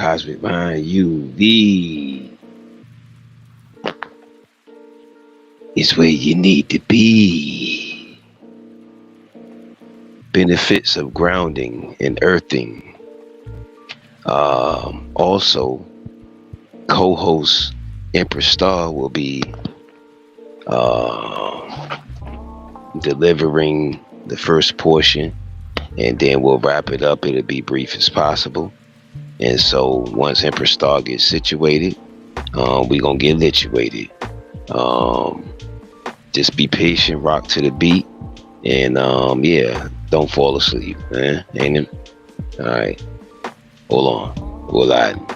Cosmic Mind UV is where you need to be. Benefits of grounding and earthing. Also, co-host Empress Star will be uh, delivering the first portion, and then we'll wrap it up. It'll be brief as possible. And so once Empress Star gets situated, we're going to get situated. Just be patient, rock to the beat, and yeah, don't fall asleep, man. Ain't it? All right, hold on. Hold on.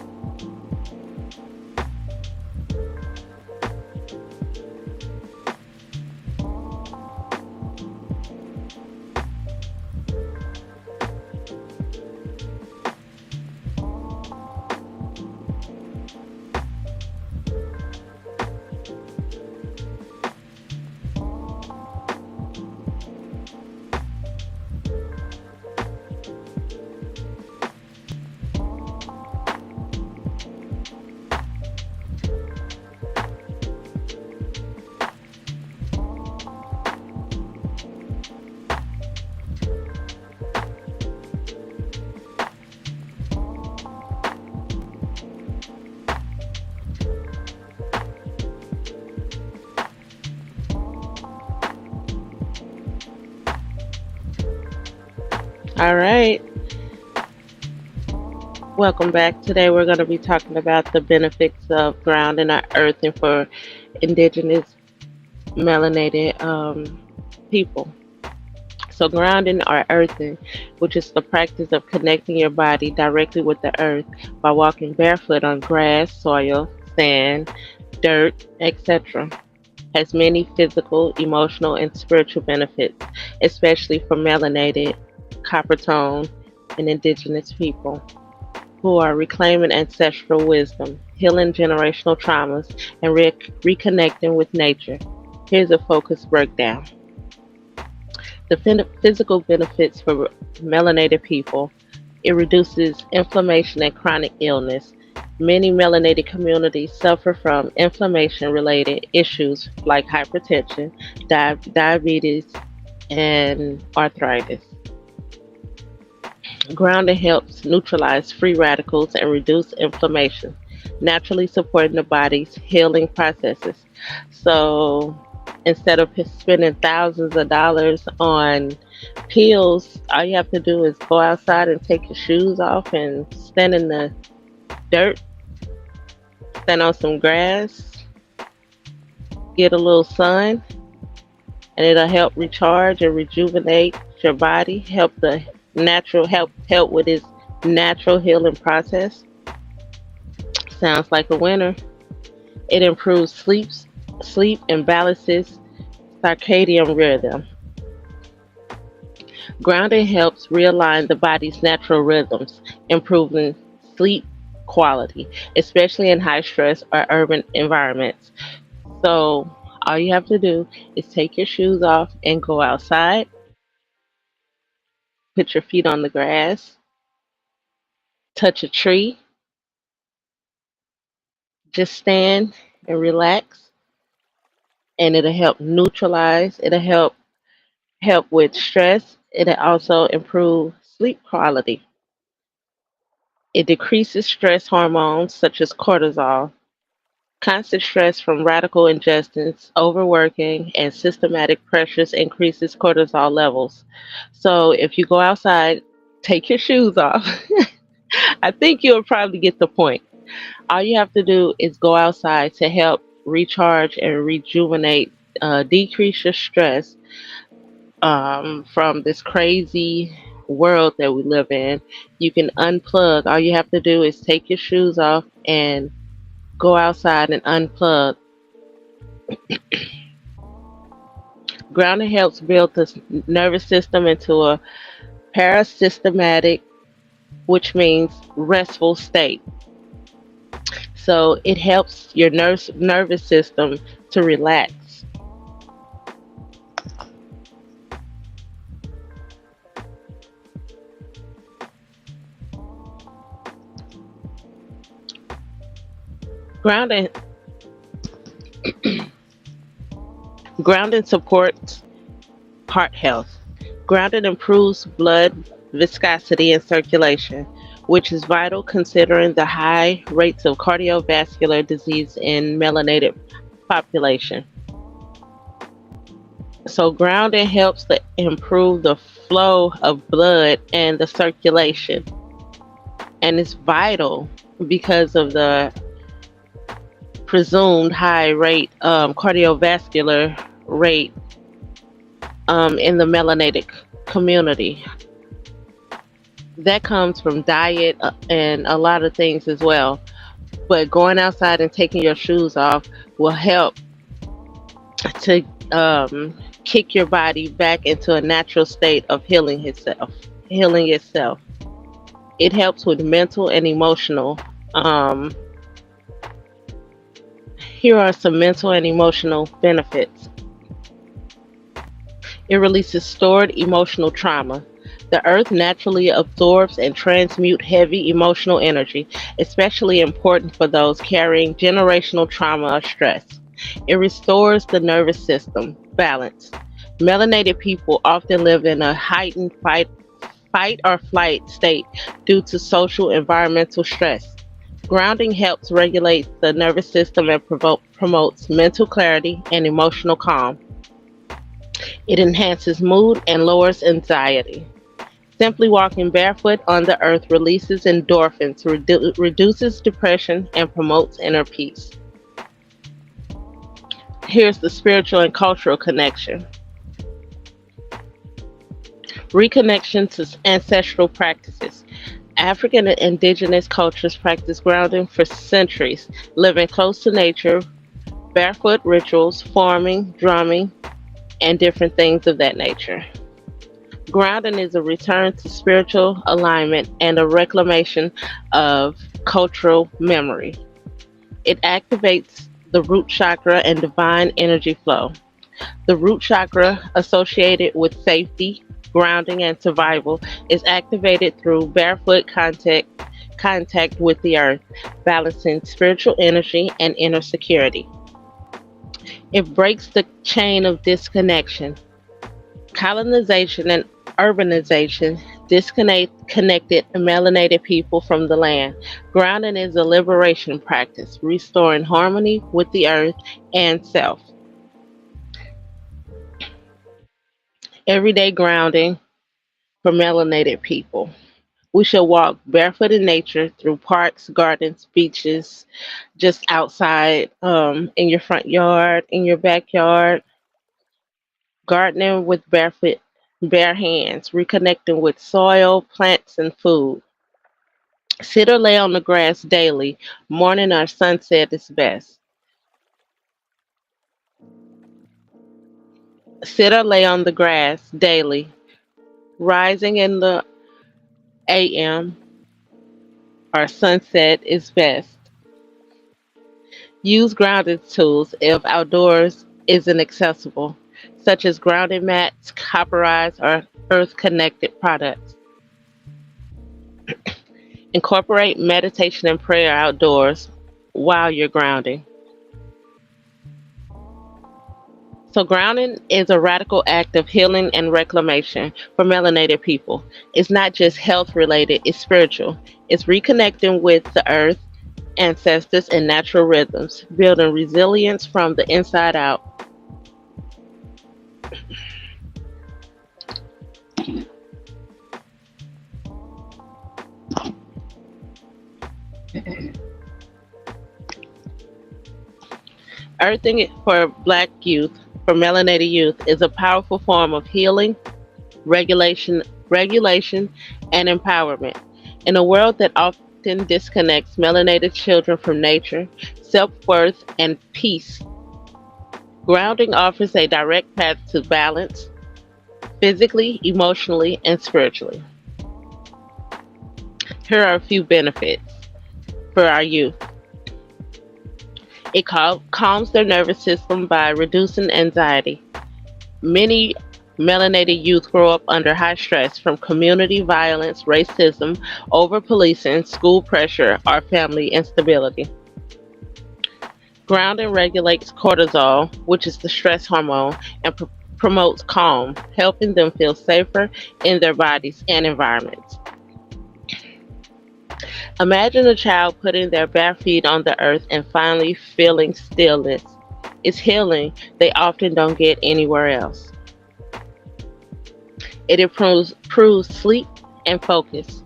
All right, welcome back. Today we're going to be talking about the benefits of grounding our earthing for indigenous melanated people. So, grounding or earthing, which is the practice of connecting your body directly with the earth by walking barefoot on grass, soil, sand, dirt, etc., has many physical, emotional, and spiritual benefits, especially for melanated, copper tone, and indigenous people who are reclaiming ancestral wisdom, healing generational traumas, and reconnecting with nature. Here's a focused breakdown. The physical benefits for melanated people: it reduces inflammation and chronic illness. Many melanated communities suffer from inflammation related issues like hypertension, diabetes, and arthritis. Grounding helps neutralize free radicals and reduce inflammation, naturally supporting the body's healing processes. So instead of spending thousands of dollars on pills, all you have to do is go outside and take your shoes off and stand in the dirt, stand on some grass, get a little sun, and it'll help recharge and rejuvenate your body, help with its natural healing process. Sounds like a winner. It improves sleep and balances circadian rhythm. Grounding helps realign the body's natural rhythms, improving sleep quality, especially in high stress or urban environments. So, all you have to do is take your shoes off and go outside, put your feet on the grass, touch a tree, just stand and relax, and it'll help neutralize, it'll help with stress, it'll also improve sleep quality. It decreases stress hormones such as cortisol. Constant stress from radical ingestions, overworking, and systematic pressures increases cortisol levels. So if you go outside, take your shoes off. I think you'll probably get the point. All you have to do is go outside to help recharge and rejuvenate, decrease your stress from this crazy world that we live in. You can unplug. All you have to do is take your shoes off and go outside and unplug. Grounding helps build the nervous system into a parasystematic, which means restful state. So it helps your nervous system to relax. Grounding grounding supports heart health. Grounding improves blood viscosity and circulation, which is vital considering the high rates of cardiovascular disease in melanated population. So grounding helps to improve the flow of blood and the circulation, and it's vital because of the presumed high rate cardiovascular rate in the melanated community. That comes from diet and a lot of things as well. But going outside and taking your shoes off will help to kick your body back into a natural state of healing itself. Healing itself. It helps with mental and emotional. Um, Here are some mental and emotional benefits. It releases stored emotional trauma. The earth naturally absorbs and transmutes heavy emotional energy, especially important for those carrying generational trauma or stress. It restores the nervous system balance. Melanated people often live in a heightened fight or flight state due to social environmental stress. Grounding helps regulate the nervous system and promotes mental clarity and emotional calm. It enhances mood and lowers anxiety. Simply walking barefoot on the earth releases endorphins, reduces depression, and promotes inner peace. Here's the spiritual and cultural connection. Reconnection to ancestral practices. African and indigenous cultures practice grounding for centuries, living close to nature, barefoot rituals, farming, drumming, and different things of that nature. Grounding is a return to spiritual alignment and a reclamation of cultural memory. It activates the root chakra and divine energy flow. The root chakra, associated with safety, grounding, and survival, is activated through barefoot contact with the earth, balancing spiritual energy and inner security. It breaks the chain of disconnection. Colonization and urbanization disconnected melanated people from the land. Grounding is a liberation practice, restoring harmony with the earth and self. Everyday grounding for melanated people. We should walk barefoot in nature through parks, gardens, beaches, just outside, in your front yard, in your backyard, gardening with bare hands, reconnecting with soil, plants, and food. Sit or lay on the grass daily. Morning or sunset is best. Sit or lay on the grass daily. Rising in the AM or sunset is best. Use grounding tools if outdoors isn't accessible, such as grounding mats, copperized or earth connected products. Incorporate meditation and prayer outdoors while you're grounding. So, grounding is a radical act of healing and reclamation for melanated people. It's not just health related, it's spiritual. It's reconnecting with the earth, ancestors, and natural rhythms, building resilience from the inside out. Earthing for Black youth, for melanated youth, is a powerful form of healing, regulation, and empowerment. In a world that often disconnects melanated children from nature, self-worth, and peace, grounding offers a direct path to balance, physically, emotionally, and spiritually. Here are a few benefits for our youth. It calms their nervous system by reducing anxiety. Many melanated youth grow up under high stress from community violence, racism, over policing, school pressure, or family instability. Grounding regulates cortisol, which is the stress hormone, and promotes calm, helping them feel safer in their bodies and environments. Imagine a child putting their bare feet on the earth and finally feeling stillness. It's healing they often don't get anywhere else. It improves sleep and focus.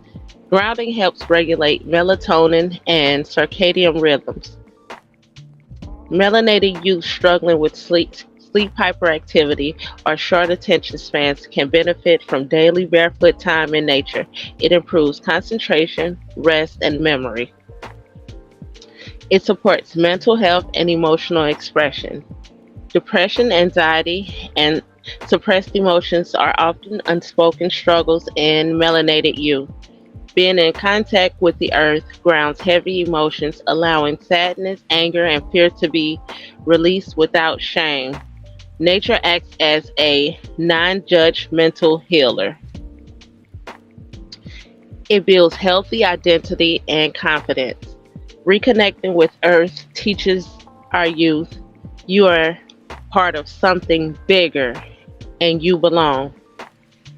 Grounding helps regulate melatonin and circadian rhythms. Melanated youth struggling with sleep hyperactivity, or short attention spans can benefit from daily barefoot time in nature. It improves concentration, rest, and memory. It supports mental health and emotional expression. Depression, anxiety, and suppressed emotions are often unspoken struggles in melanated youth. Being in contact with the earth grounds heavy emotions, allowing sadness, anger, and fear to be released without shame. Nature acts as a non judgmental healer. It builds healthy identity and confidence. Reconnecting with earth teaches our youth you are part of something bigger and you belong.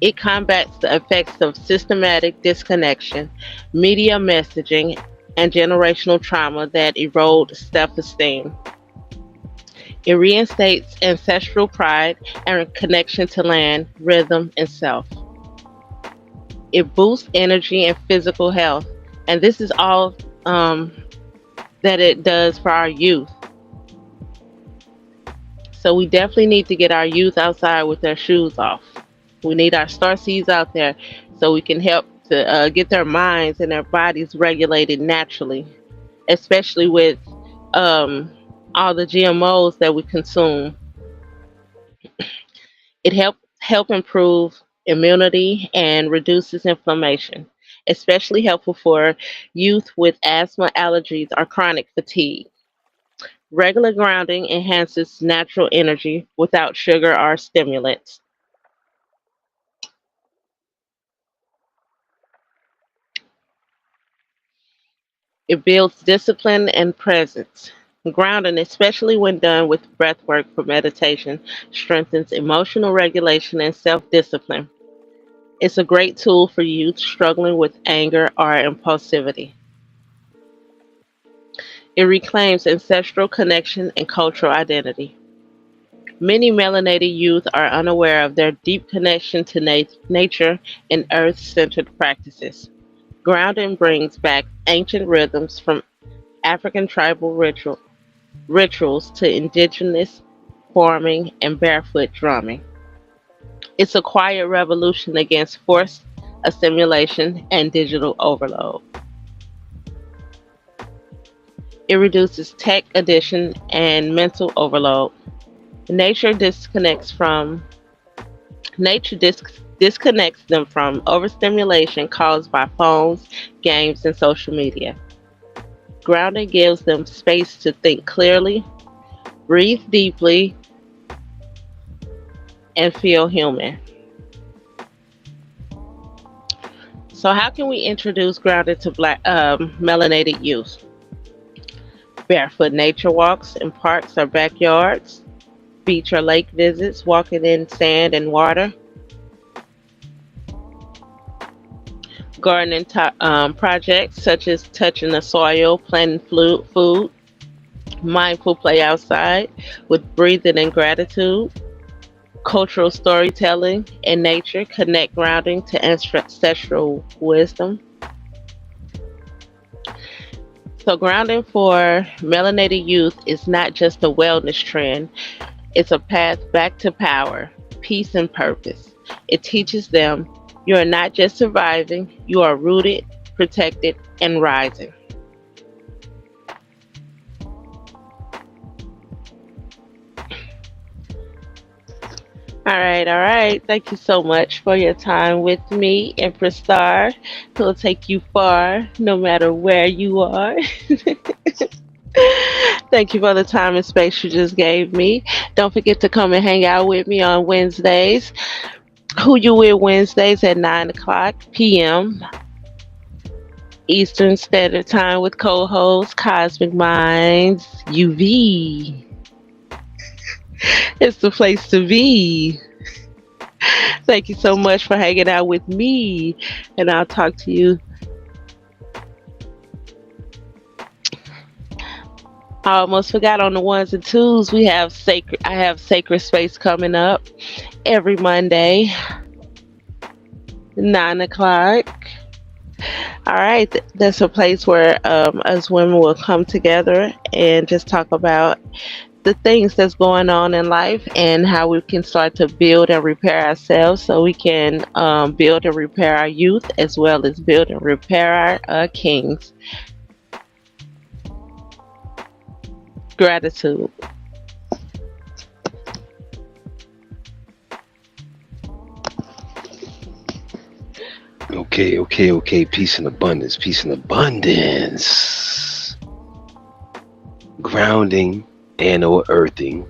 It combats the effects of systematic disconnection, media messaging, and generational trauma that erode self esteem. It reinstates ancestral pride and connection to land, rhythm, and self. It boosts energy and physical health. And this is all that it does for our youth. So we definitely need to get our youth outside with their shoes off. We need our star seeds out there so we can help to get their minds and their bodies regulated naturally, especially with all the GMOs that we consume. It help improve immunity and reduces inflammation, especially helpful for youth with asthma, allergies, or chronic fatigue. Regular grounding enhances natural energy without sugar or stimulants. It builds discipline and presence. Grounding, especially when done with breath work for meditation, strengthens emotional regulation and self discipline. It's a great tool for youth struggling with anger or impulsivity. It reclaims ancestral connection and cultural identity. Many melanated youth are unaware of their deep connection to nature and earth centered practices. Grounding brings back ancient rhythms from African tribal rituals to indigenous farming and barefoot drumming. It's a quiet revolution against forced assimilation and digital overload. It reduces tech addiction and mental overload. Nature disconnects from nature disconnects them from overstimulation caused by phones, games, and social media. Grounding gives them space to think clearly, breathe deeply, and feel human. So, how can we introduce grounding to melanated youth? Barefoot nature walks in parks or backyards, beach or lake visits, walking in sand and water, gardening projects such as touching the soil, planting food, mindful play outside with breathing and gratitude, cultural storytelling and nature connect grounding to ancestral wisdom. So, grounding for melanated youth is not just a wellness trend, it's a path back to power, peace, and purpose. It teaches them you are not just surviving, you are rooted, protected, and rising. All right, all right. Thank you so much for your time with me, Empress Star. Who'll take you far no matter where you are. Thank you for the time and space you just gave me. Don't forget to come and hang out with me on Wednesdays. Who You With Wednesdays at 9 o'clock p.m. Eastern Standard Time with co-host Cosmic Minds UV. It's the place to be. Thank you so much for hanging out with me, and I'll talk to you. I almost forgot on the ones and twos. We have sacred. I have Sacred Space coming up every Monday, 9 o'clock. All right, that's a place where us women will come together and just talk about the things that's going on in life and how we can start to build and repair ourselves so we can build and repair our youth as well as build and repair our kings. Gratitude. Okay. Peace and abundance. Peace and abundance. Grounding and or earthing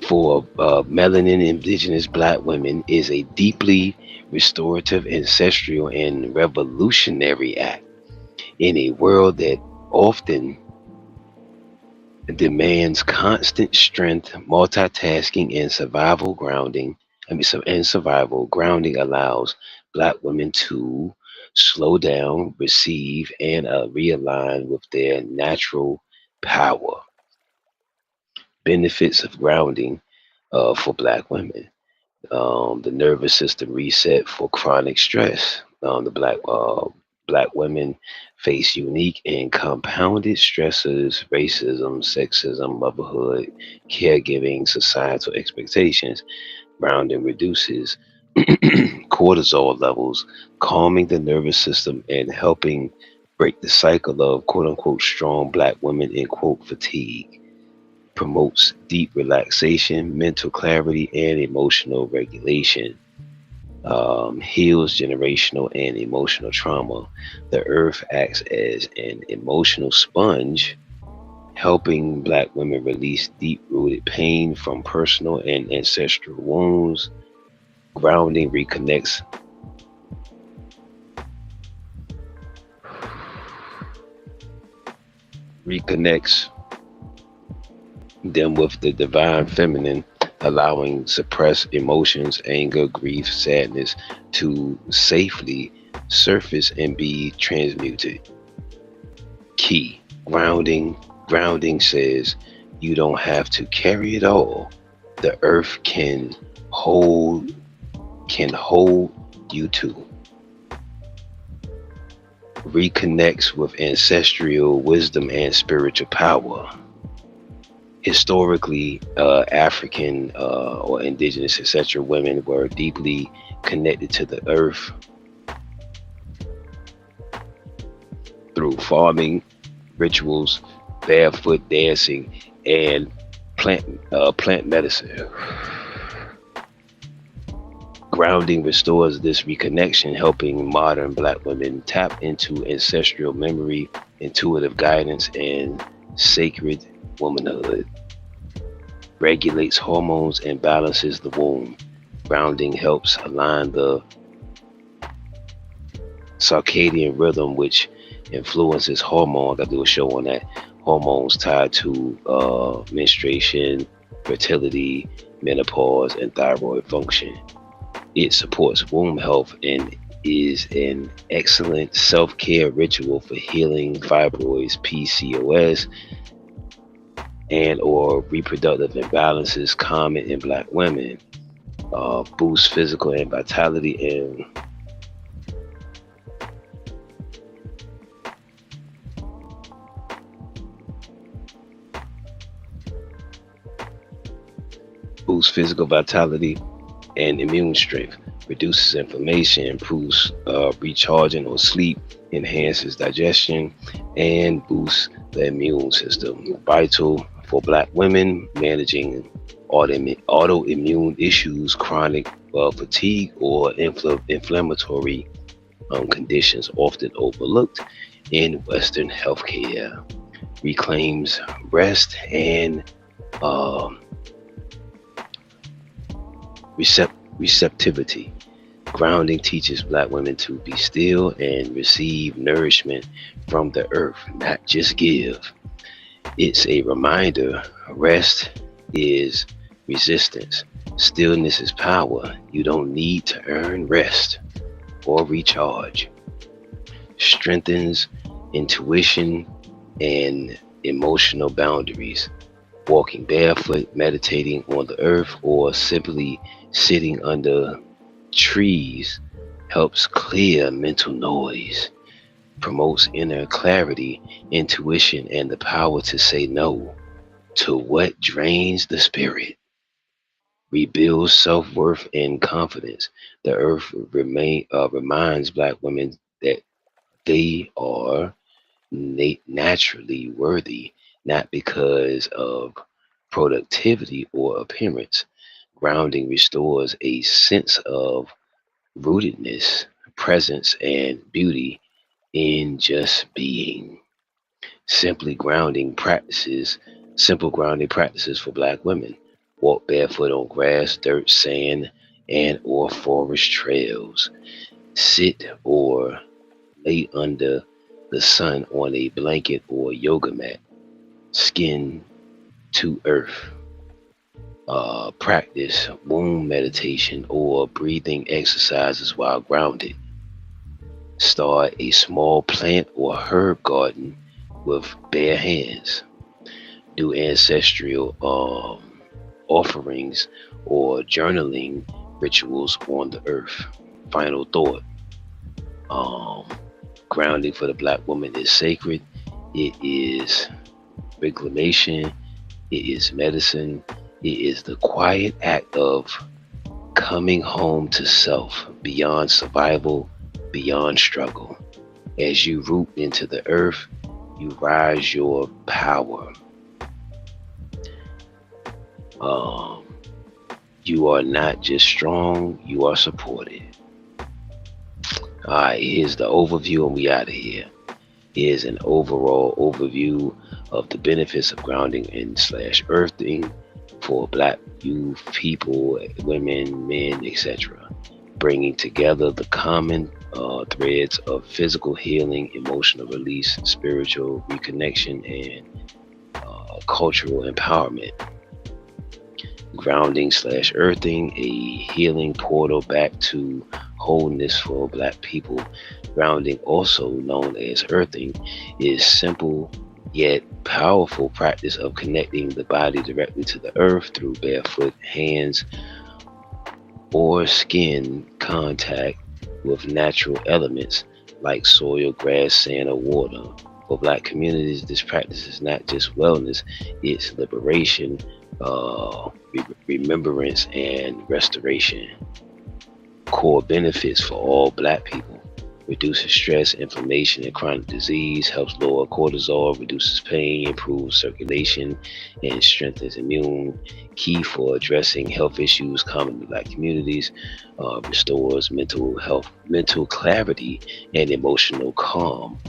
for melanin indigenous black women is a deeply restorative, ancestral, and revolutionary act in a world that often demands constant strength, multitasking, and survival grounding. And survival grounding allows Black women to slow down, receive, and realign with their natural power. Benefits of grounding for Black women: the nervous system reset for chronic stress. Black women face unique and compounded stressors: racism, sexism, motherhood, caregiving, societal expectations. Grounding reduces cortisol levels, calming the nervous system and helping break the cycle of quote unquote strong Black women in quote fatigue. Promotes deep relaxation, mental clarity, and emotional regulation. Heals generational and emotional trauma. The earth acts as an emotional sponge, helping Black women release deep rooted pain from personal and ancestral wounds. Grounding reconnects them with the divine feminine, allowing suppressed emotions, anger, grief, sadness to safely surface and be transmuted. Key: grounding says you don't have to carry it all. The earth can hold you too. Reconnects with ancestral wisdom and spiritual power. Historically, African or indigenous ancestral women were deeply connected to the earth through farming rituals, barefoot dancing, and plant medicine. Grounding restores this reconnection, helping modern Black women tap into ancestral memory, intuitive guidance, and sacred womanhood. Regulates hormones and balances the womb. Grounding helps align the circadian rhythm, which influences hormones. I do a show on that. Hormones tied to menstruation, fertility, menopause, and thyroid function. It supports womb health and is an excellent self-care ritual for healing fibroids, PCOS, and or reproductive imbalances common in Black women. Boosts physical and vitality and boosts physical vitality and immune strength, reduces inflammation, improves recharging or sleep, enhances digestion, and boosts the immune system. Vital for Black women managing autoimmune issues, chronic fatigue, or inflammatory conditions often overlooked in Western healthcare. Reclaims rest and receptivity. Grounding teaches Black women to be still and receive nourishment from the earth, not just give. It's a reminder rest is resistance, stillness is power. You don't need to earn rest or recharge. Strengthens intuition and emotional boundaries. Walking barefoot, meditating on the earth, or simply sitting under trees helps clear mental noise, promotes inner clarity, intuition, and the power to say no to what drains the spirit, rebuilds self-worth and confidence. The earth reminds Black women that they are naturally worthy, not because of productivity or appearance. Grounding restores a sense of rootedness, presence, and beauty in just being. Simply grounding practices, simple grounding practices for Black women. Walk barefoot on grass, dirt, sand, and or forest trails. Sit or lay under the sun on a blanket or yoga mat. Skin to earth. Practice womb meditation or breathing exercises while grounded. Start a small plant or herb garden with bare hands. Do ancestral offerings or journaling rituals on the earth. Final thought. Um, Grounding for the Black woman is sacred. It is reclamation. It is medicine. It is the quiet act of coming home to self, beyond survival, beyond struggle. As you root into the earth, you rise your power. Um, you are not just strong, you are supported. All right, here's the overview, and we out of here. Here's an overall overview of the benefits of grounding and slash earthing for Black youth, people, women, men, etc. Bringing together the common threads of physical healing, emotional release, spiritual reconnection, and cultural empowerment. Grounding slash earthing, a healing portal back to wholeness for Black people. Grounding, also known as earthing, is simple yet powerful practice of connecting the body directly to the earth through barefoot hands or skin contact with natural elements like soil, grass, sand, or water. For Black communities, this practice is not just wellness, it's liberation, remembrance, and restoration. Core benefits for all Black people. Reduces stress, inflammation, and chronic disease, helps lower cortisol, reduces pain, improves circulation, and strengthens immune. Key for addressing health issues common in Black communities, restores mental health, mental clarity, and emotional calm.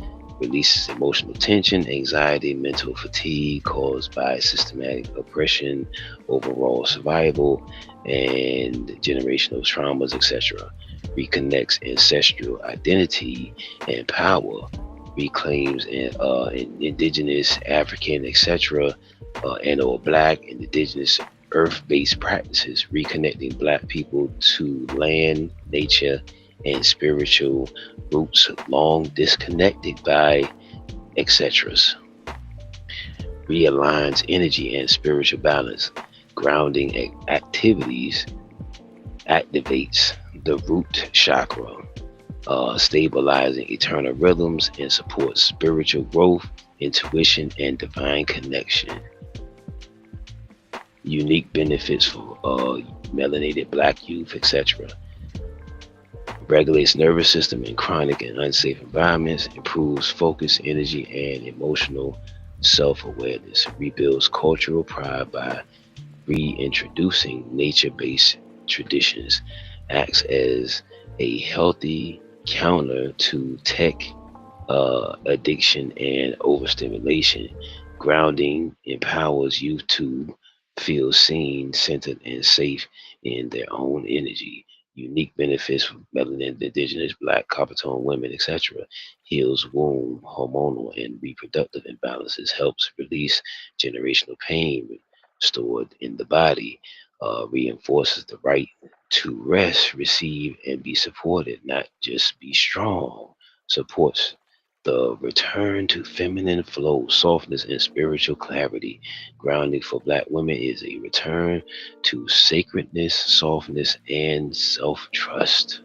Releases emotional tension, anxiety, mental fatigue caused by systematic oppression, overall survival, and generational traumas, etc. Reconnects ancestral identity and power, reclaims indigenous, African, etc., and or Black, indigenous, earth-based practices, reconnecting Black people to land, nature, and spiritual roots long disconnected by etc. Realigns energy and spiritual balance. Grounding activities activates the root chakra, stabilizing eternal rhythms, and supports spiritual growth, intuition, and divine connection. Unique benefits for melanated Black youth, etc. Regulates nervous system in chronic and unsafe environments, improves focus, energy, and emotional self-awareness, rebuilds cultural pride by reintroducing nature-based traditions, acts as a healthy counter to tech addiction and overstimulation. Grounding empowers youth to feel seen, centered, and safe in their own energy. unique benefits for melanin, indigenous, black, copper tone women, etc. Heals womb, hormonal, and reproductive imbalances, helps release generational pain stored in the body, reinforces the right to rest, receive, and be supported, not just be strong, supports the return to feminine flow, softness, and spiritual clarity. Grounding for black women is a return to sacredness, softness, and self trust.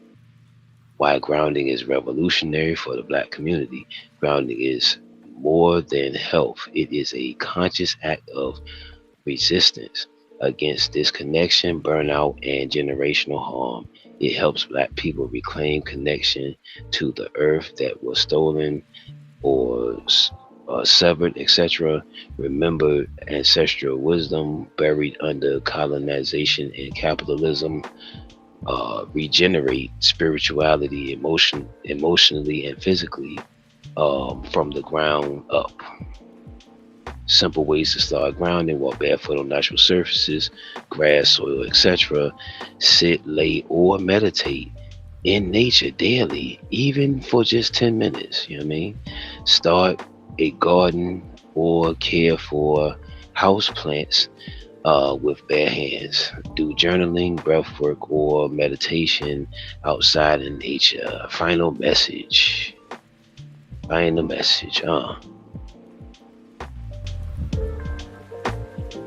Why grounding is revolutionary for the black community. Grounding is more than health, it is a conscious act of resistance against disconnection, burnout, and generational harm. It helps black people reclaim connection to the earth that was stolen or severed, etc. Remember ancestral wisdom buried under colonization and capitalism. Regenerate spirituality, emotionally and physically, from the ground up. Simple ways to start grounding: walk barefoot on natural surfaces, grass, soil, etc. Sit, lay, or meditate in nature daily, even for just 10 minutes. You know what I mean? Start a garden or care for house plants with bare hands. Do journaling, breath work, or meditation outside in nature. Final message. Final message.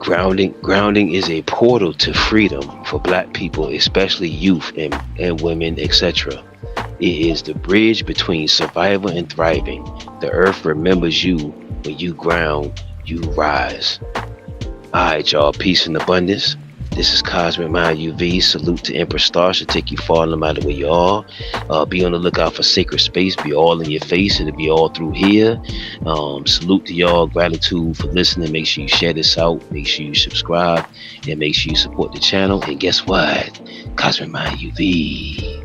Grounding is a portal to freedom for black people, especially youth and women, etc. It is the bridge between survival and thriving. The earth remembers you. When you ground, you rise. Alright, y'all. Peace and abundance. This is Cozmik Mind UV. Salute to Emperor Star. Should take you far no matter where you are. Be on the lookout for sacred space. Be all in your face. It'll be all through here. Salute to y'all. Gratitude for listening. Make sure you share this out. Make sure you subscribe. And make sure you support the channel. And guess what? Cozmik Mind UV.